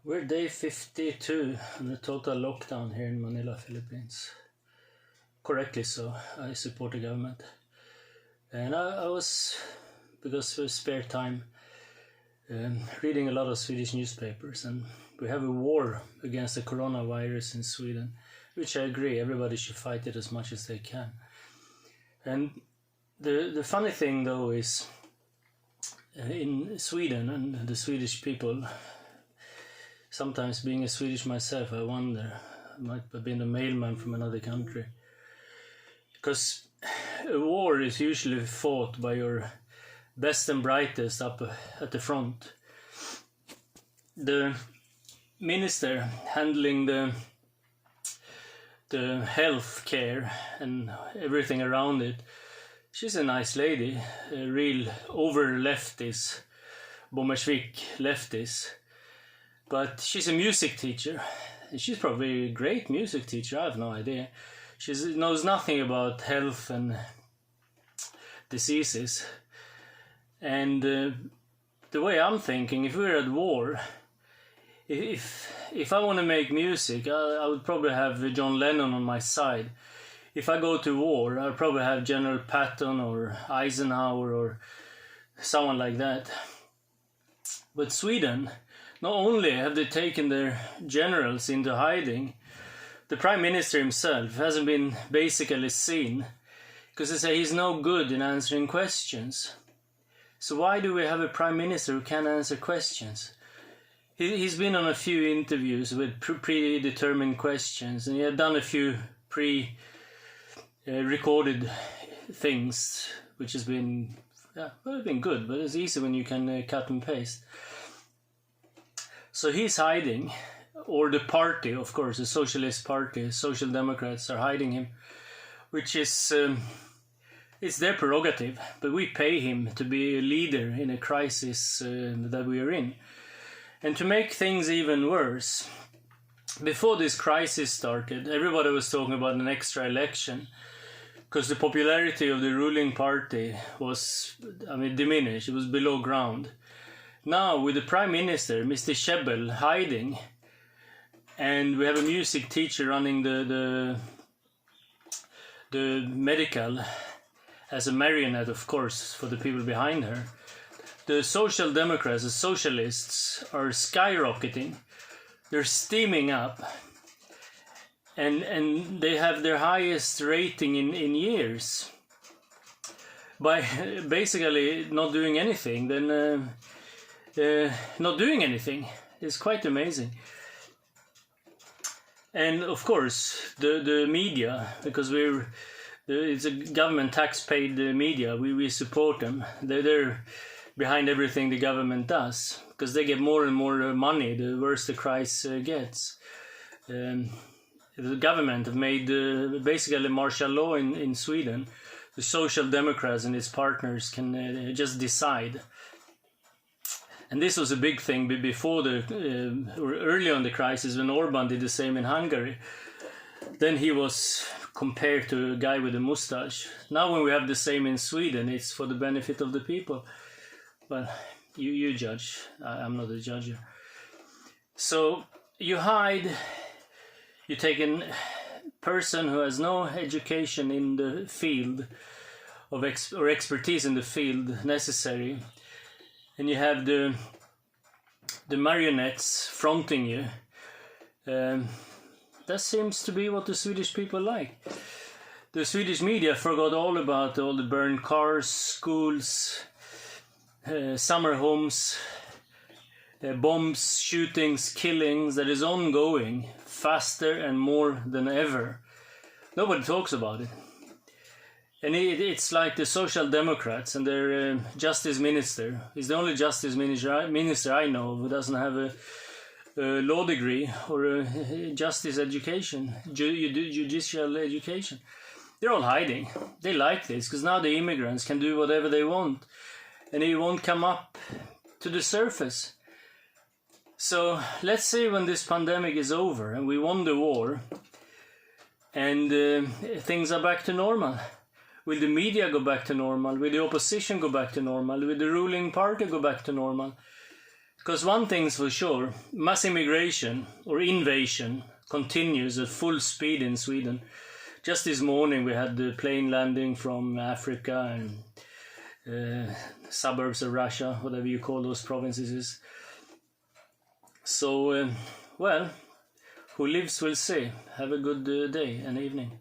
We're day 52 on the total lockdown here in Manila, Philippines. Correctly so, I support the government. And I was, because for spare time, reading a lot of Swedish newspapers, and we have a war against the coronavirus in Sweden, which I agree, everybody should fight it as much as they can. And the funny thing though is, in Sweden and the Swedish people, sometimes being a Swedish myself, I wonder, I might have been a mailman from another country. Because a war is usually fought by your best and brightest up at the front. The minister handling the health care and everything around it, she's a nice lady, a real over-leftist, Bommersvik leftist. But she's a music teacher, and she's probably a great music teacher, I have no idea. She knows nothing about health and diseases. And the way I'm thinking, if we're at war, if I want to make music, I would probably have John Lennon on my side. If I go to war, I'll probably have General Patton or Eisenhower or someone like that. But Sweden, not only have they taken their generals into hiding, the Prime Minister himself hasn't been basically seen, because they say he's no good in answering questions. So why do we have a Prime Minister who can't answer questions? He's been on a few interviews with predetermined questions, and he had done a few pre-recorded things, which has been, been good, but it's easy when you can cut and paste. So he's hiding, or the party, of course, the Socialist Party, Social Democrats are hiding him, which is, it's their prerogative, but we pay him to be a leader in a crisis that we are in. And to make things even worse, before this crisis started, everybody was talking about an extra election, because the popularity of the ruling party was, diminished, it was below ground. Now, with the Prime Minister, Mr. Schäuble, hiding, and we have a music teacher running the medical as a marionette, of course, for the people behind her, the Social Democrats, the Socialists, are skyrocketing. They're steaming up, and they have their highest rating in years by basically not doing anything. Then not doing anything is quite amazing. And of course the media, because it's a government tax-paid media, we support them. They're behind everything the government does, because they get more and more money the worse the crisis gets. The government have made basically martial law in Sweden. The Social Democrats and its partners can just decide. And this was a big thing before or early on the crisis, when Orban did the same in Hungary. Then he was compared to a guy with a mustache. Now when we have the same in Sweden, it's for the benefit of the people. But you judge, I'm not a judge. So you hide, you take a person who has no education in the field or expertise in the field necessary, and you have the marionettes fronting you. That seems to be what the Swedish people like. The Swedish media forgot all about all the burned cars, schools, summer homes, bombs, shootings, killings that is ongoing faster and more than ever. Nobody talks about it. And it's like the Social Democrats and their justice minister. He's the only justice minister I know who doesn't have a law degree or a justice education, judicial education. They're all hiding. They like this, because now the immigrants can do whatever they want, and it won't come up to the surface. So let's see when this pandemic is over and we won the war and things are back to normal. Will the media go back to normal? Will the opposition go back to normal? Will the ruling party go back to normal? Because one thing's for sure, mass immigration or invasion continues at full speed in Sweden. Just this morning we had the plane landing from Africa and suburbs of Russia, whatever you call those provinces. So, well, who lives will see. Have a good day and evening.